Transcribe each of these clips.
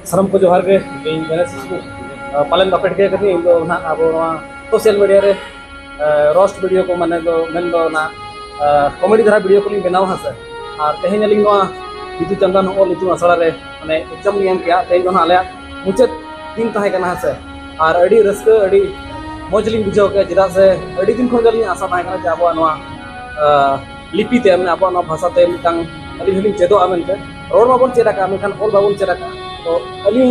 सानम को जोहार के मैंने पालन बापेट के कभी ना अब सोशल मीडिया रे रोस्ट वीडियो को माने दो मेन दो ना कॉमेडी धारा वीडियो को लिंग बनाव हसे और तेहें लिंग नोआ बिदु चंदन ओ लितु असड़ा रे माने एग्जाम लिंग किया तेहें दोना आले मुचाद दिन ताहे कना हसे और अड़ी रस्क अड़ी मौज लिंग बुझाव के चेदा से अड़ी दिन खन गलिंग आशा ताहे कना जे आबो नोआ लिपि ते माने आबो नोआ भाषा ते मिटांग अली हलिंग चेदो आमेनते रोड माबन चेदा का मेखान ऑल बाबन चेदा का तो अली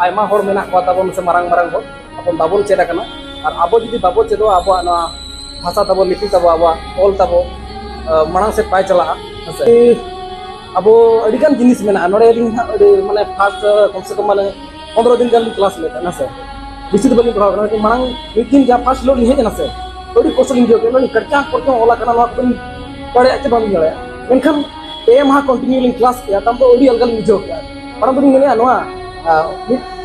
आयमा होर मेना को ताबन से मारंग मारंग हो अपन बाबन चेदा कना और आबो जुदी बाबो चेदो आबो ना भाषा ताबो लिपि ताबो आबो ऑल ताबो मांग से पाय चला हसे आबो अडिगान जिनिस मेना नोडे लिंग माने फास्ट कम से कम माने 15 दिन गान क्लास लेता ना से बिसिद बलिंग पढ़ाव ना मांग एक दिन जा फास्ट लोड हे ना से थोड़ी कोसलिंग जो के कच्चा करके ओला कना नो पड़े अच्छे बन गया मेनखान पे माह कंटिन्यू लिंग क्लास किया तब तो अडी अलगल बुझो किया परम दिन मेने नोआ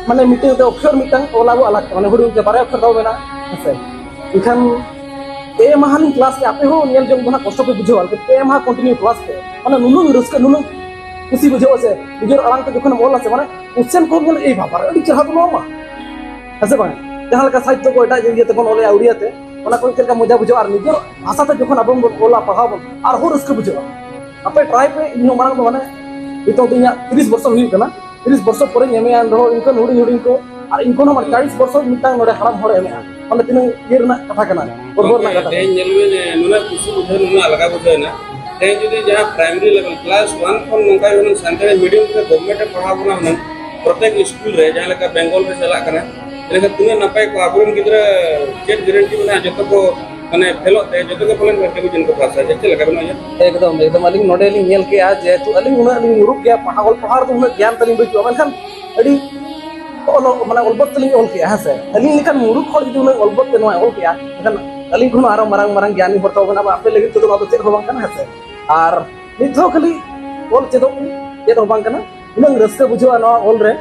माने मीटिंग ते अक्षर मीटिंग ओलाबो अलग माने हुडू के बारे अक्षर दाव मेना हसे इखान पे माह लिंग क्लास के आपे हो नेल जंग बना कष्ट पे बुझो के पे माह कंटिन्यू क्लास के माने नुनु रस्क नुनु खुशी बुझो से निजर आराम ते जखन मोल से माने क्वेश्चन को गेल ए बाबा अडी चढ़ा दो मा हसे बाय जहां का साहित्य को एटा जे ते कोन ओले आउडियाते ओना कोन चलका मजा बुझो और निजर भाषा ते जखन आबम ओला पढ़ाबो और हो रस्क बुझो आपे ट्राई पे इन मांग दो माने इतो दिया 30 वर्ष हुई कना 30 वर्ष पर एमे आन रहो इनको हुडी हुडी को और इनको न 40 वर्ष मिटांग नोडे हराम होड़ एमे माने तिन ईर ना कथा कना बरोबर ना कथा ते नेलवे नुना खुशी बुझे नुना अलगा बुझे ना ते जदी जहां प्राइमरी लेवल क्लास 1 खन नंका होन संताली मीडियम के गवर्नमेंट पढ़ाबो ना प्रत्येक स्कूल रे जहां लका बेंगल रे चला कना लेकिन तुने नपाय को आबरन गिदरा चेक गारंटी बना जतो को माने फेलो ते जतो के फलन करते को जिनको पास है चल लगा बनो एकदम एकदम अलिंग नोडे लिंग नेल के आज जेतु अलिंग उना अलिंग मुरुक गया पहाड़ पहाड़ तो उना ज्ञान तलिंग बचो मनखान अडी ओलो माने ओलबत तलिंग ओल के हसे अलिंग निकन मुरुक खol जदि उना ओलबत ते नोय ओल के मनखान अलिंग खुन आरो मारंग मारंग ज्ञानी हरतो बना आपे लगे तो ना चेक होबां kana हसे और निथो खाली ओल चेदो चेद होबां kana उना रस्ते बुझो ना ओल रे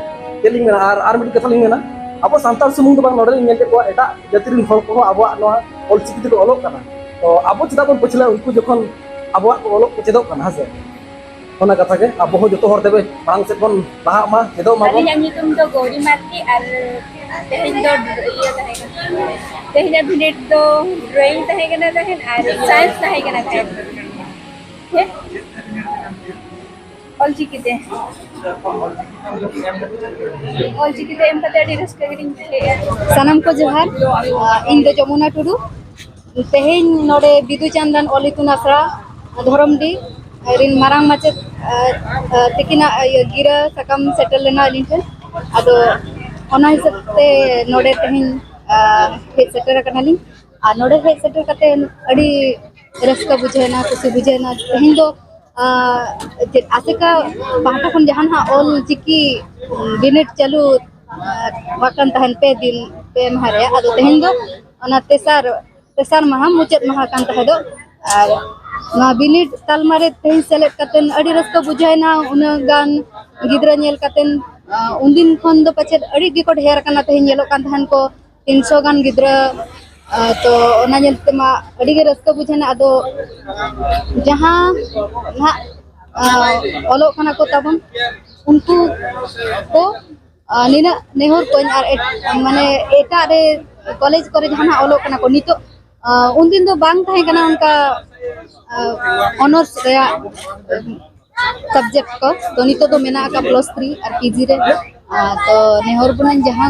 केलिंग मेना आर मिट कथा लिंग मेना अब सांतार सुमुंग तो बांग नोडे लिंग नेल के को एटा जातिरिन हर को अब नोआ ओल चिकी तो ओलोक kana तो अब चिदा बन पछला उनको जखन अब ओलोक चेदो kana हसे ओना कथा के अब हो जतो हर देबे मांग से बन बाहा मा चेदो मा अरे यानी तुम तो गौरी माती और तेहिन दो ये तहेगा तेहिन मिनट तो ड्राइंग तहेगा ना तहेन और साइंस तहेगा ना तहेन है ऑल चिकिते एम पते अडी रस्का गिरिंग सानम को जोहार इन दो जमुना टुडू तेहेन नोडे बिदु चंदन ओलितुन आसरा धरमडी रिन मारांग माचे तिकिना गिरा सकम सेटल लेना लिंटन अदो ओना हिसाबते नोडे तेहेन हे सेटर कनाली आ नोडे हे सेटर कते अडी रस्का बुझेना खुशी बुझेना तेहेन दो आसेका बाटा खन जहां हा ऑल चिकी बिनेट चालू वाकन तहन पे दिन पे महरे अदो तेहेन दो ओना तेसार महा मुचेत महा कान तहे दो और ना बिनिट तालमारे तेहेन सेलेट कतेन अडी रस्का बुझायना उना गान गिदरा नेल कतेन उनदिन खन दो पछे अडी गिको ढेर काना तेहेन नेलो कान तहन को 300 गान गिदरा तो ओना नेलते मा अडी गे रस्का बुझाना अदो जहां ना ओलो खाना को तबन उनको को निना नेहर को माने एटा रे कॉलेज करे जहां ओलो खाना को नितो उन दिन दो बांग थाहे कना उनका ऑनर्स रे सब्जेक्ट को तो नितो तो मेना का +3 और पीजी रे तो नेहर बुनन जहां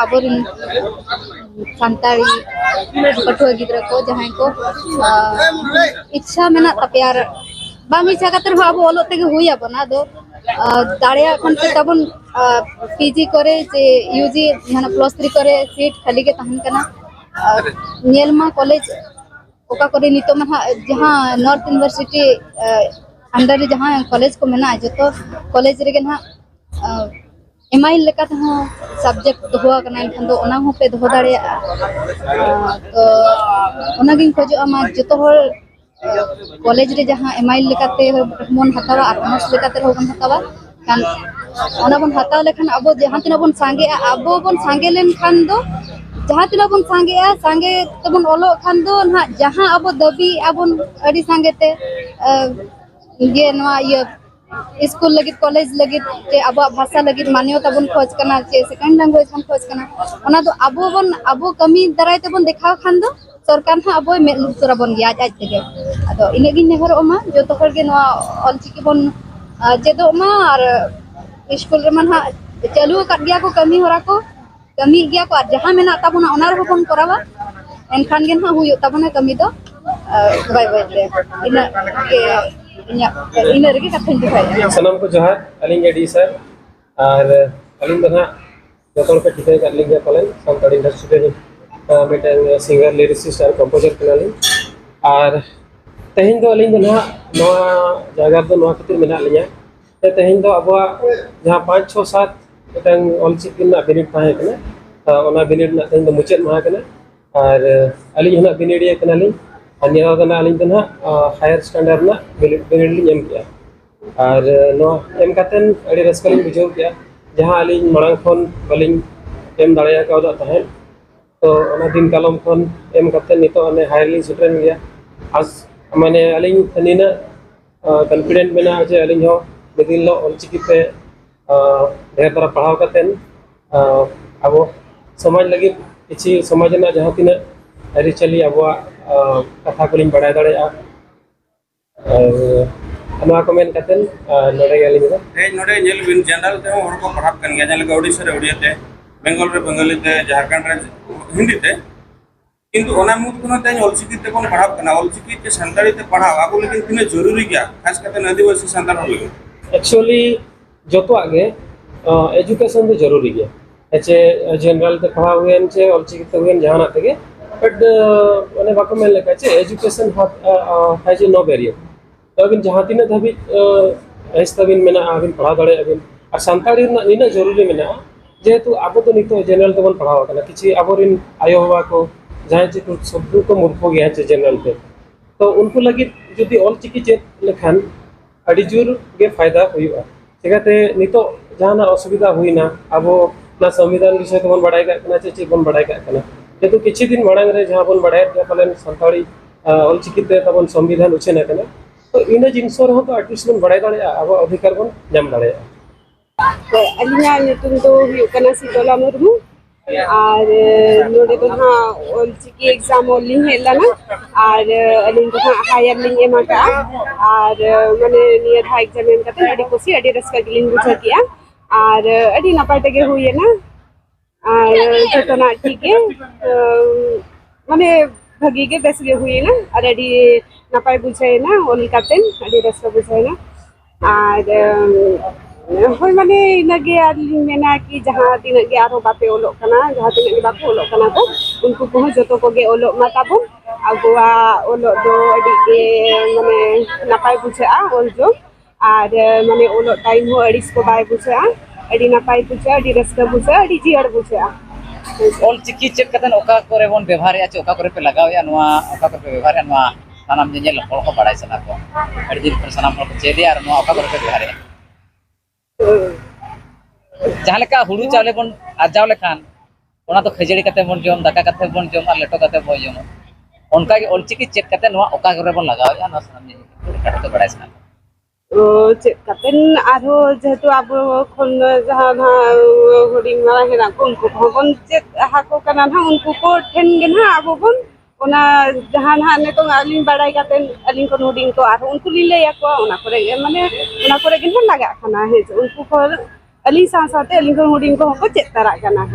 आबोरिन संताली पठुआ गिद्रा को जहां को इच्छा मेना तपेयार बांग इच्छा कतर हो अब ओलो तेगे हुई आबना दो दाड़िया खन पे तबन पीजी करे जे यूजी जहां +3 करे सीट खाली के तहन कना नेलमा कॉलेज ओका करे नितो मा जहां नॉर्थ यूनिवर्सिटी अंडर जहां कॉलेज को मेना जतो कॉलेज रे ना एमआई लेका तो सब्जेक्ट दोहा कना एनखान दो ओना हो पे दोह दाड़िया तो ओना गिन खोजो मा जतो हर कॉलेज रे जहां एमआई लेकाते मन हतावा और ऑनर्स लेकाते होगन हतावा कान ओना बन हताव लेखन अब जहां तिना बन सांगे अब बन सांगे लेन खान दो जहां तिना बन सांगे तो बन ओलो खान दो ना जहां अब दबी अबन अडी सांगे ते ये नवा ये स्कूल लगित कॉलेज लगित जे अब भाषा लगित मान्यता बन खोज करना चे सेकंड लैंग्वेज बन खोज करना ओना तो अब कमी दाराय ते बन देखा खान दो सरकार हा अब मे लुतरा बन गया आज तेगे अदो इने गिन नेहर मा जो तो हर गे नवा ऑलचिकी बन जेदो मा और स्कूल रे मन हा चालू कर गया को कमी होरा को कमी गया को जहां मेना ताबना ओना रे बन करावा एनखान गे हा हुयो ताबना कमी दो बाय बाय ते इन के इन रे कथन दिखाई सनम को जोहार अलिंग एडी सर और अलिंग दना जतन पे ठिकाई कर लिंग पालन संताड़ी इंडस्ट्री रे मिटन सिंगर लिरिसिस्ट और कंपोजर कनाली और तेहिं दो अलिंग दना नवा जगह दो नवा खातिर मेना लिया ते तेहिं दो अबवा जहां 5 6 7 मिटन ऑलचिकी ना बिनिट ताहे कना ओना बिनिट ना तेहिं दो मुचेत महा कना और अलिंग हना बिनिडिया कनाली अन्य दना अलिंग दना हायर स्टैंडर्ड ना बिनिट लिंग एम किया और नो एम कातन अड़ी रस्कलिंग बुझाव किया जहां अलिंग मरांग फोन बलिंग एम दाड़िया का उदा तहन तो ओना दिन कालम फोन एम कातन नितो अने हायर लिंग सेटरन गया आज माने अलिंग तनिना कॉन्फिडेंट मेना जे अलिंग हो बेदिन लो ऑलचिकी पे ढेर तरह पढ़ाव कातन अब समाज लगी किछि समाज ना जहां तिना अरिचली अब कथा को लिंग बढ़ाय दाड़िया और कमेंट कतन नोडे गलिंग दो नोडे जेल बिन जनरल ते हर को पढ़ाव कन गया जले ओडिशा रे ओडिया ते बेंगल रे बंगाली ते झारखंड रे हिंदी ते किंतु ओना मुत कोन ते ऑलचिकी ते कोन पढ़ाव कना ऑलचिकी ते संताली ते पढ़ाव आबो लेकिन तिने जरूरी गया खास करते आदिवासी संताल हो एक्चुअली जतो आगे एजुकेशन तो जरूरी गया एचे जनरल ते पढ़ाव हुएन चे ऑलचिकी ते हुएन जहाना तेगे बट माने बाको मेन लेका चे एजुकेशन हैज नो बैरियर तो अबिन जहां तिना धाबी एस तबिन मेना अबिन पढ़ा दाड़े अबिन और संताड़ी ना निना जरूरी मेना जेहेतु आबो तो नितो जनरल ते बन पढ़ाव कना किछि आबोरिन आयो बाबा को जहां चे कुछ शब्द को मूर्ख गया चे जनरल ते तो उनको लगी जदि ऑलचिकी चे लेखान अड़ी जोर गे फायदा हुआ चिकाते नितो जहां असुविधा हुईना आबो ना संविधान विषय बन बढ़ाई का चे बन बढ़ाई का जेहेतु किछि दिन मांग रे जहां बन बढ़ाई पालन संताड़ी ऑलचिकी ते तबन संविधान उछेना कना तो इन जिनसो रहो तो एटलिस्ट बन बढ़ाई दाड़िया अब अधिकार बन जाम दाड़िया तो अलिना नितुम तो हुकना सितोला मुर्मू और नोडे तो हां ऑलचिकी एग्जाम ओलिंग हेलाना और अलिन तो हायर लिंग एमा का और माने नियर हाई एग्जाम एम कते अडी कोसी अडी रस्का गिलिंग बुझा किया और अडी नापाय तेगे हुई ना और जतना ठीक है माने भगी के बेस गे हुई ना और अडी नापाय बुझाय ना ओली कातेन अडी रस्का बुझाय ना और होय माने इनगे आलिंग मेना कि जहां तिना गे आरो बापे ओलो कना जहां तिना गे बापे ओलो कना तो उनको को जतो को गे ओलो माताबो अगुआ ओलो दो अडी गे माने नापाय बुझा ओल जो और माने ओलो टाइम हो अडिस को बाय बुझा अडी नापाय बुझा अडी रस्का बुझा अडी जियड़ बुझा ऑलचिकी चेक कतन ओका करे बन व्यवहार या ओका करे पे लगावया नवा ओका करे पे व्यवहार नवा सानाम जेल हol को बाड़ाय सना को अडी दिन पर सानाम को चेदे और नवा ओका करे पे व्यवहार जहां लेका हुड़ू चावले बन आजाव लेखान ओना तो खजड़ी कते बन जम दाका कते बन जम और लेटो कते बन जम उनका के ऑलचिकी चेक कते नवा ओका करे बन लगावया ना सानाम जेल काटो तो बाड़ाय सना चेक कतेन आरो जेहेतु अब खन जहां हुडिंग मारा हेना को उनको भवन चेक हाको कना ना उनको को ठेन गे ना अब बन ओना जहां ना ने तो अलिंग बाड़ाई कतेन अलिंग को हुडिंग को आरो उनको लिले या को ओना करे माने ओना करे गे लगा खाना है उनको पर अलिंग साथे अलिंग को हुडिंग को चेक तारा कना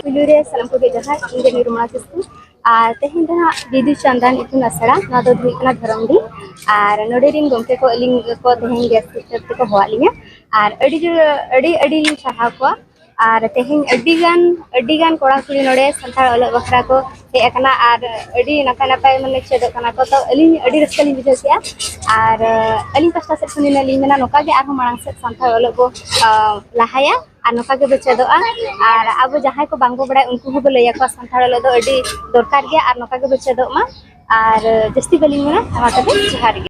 पुलुरे सलाम को जहां इंगे निर्मला किस्कु और तेहन दना बिदु चंदन इतुन असड़ा ना दो धुइकना धरमडी और नोडे रिन गमके को अलिंग को तेहन गेस्ट सिस्टर को होआलिंगा और अडी चाहा को और तेहन अडिगान कोड़ा कुड़ी नोडे संताल अलग बखरा को हे एकना और अडी नपा नपा माने चेदो कना को तो अलिंग अडी रस्कली बुझे किया और अलिंग पास्टा से सुनिना लिंगना नोका के आरो मांग से संताल अलग को लाहाया और नोका के बचेदो और अब जहां को बांगो बड़ा उनको हो लैया को संताल अलग दो अडी दरकार गया और नोका के बचेदो मा और जस्ती बलिंग ना हमारे जोहार।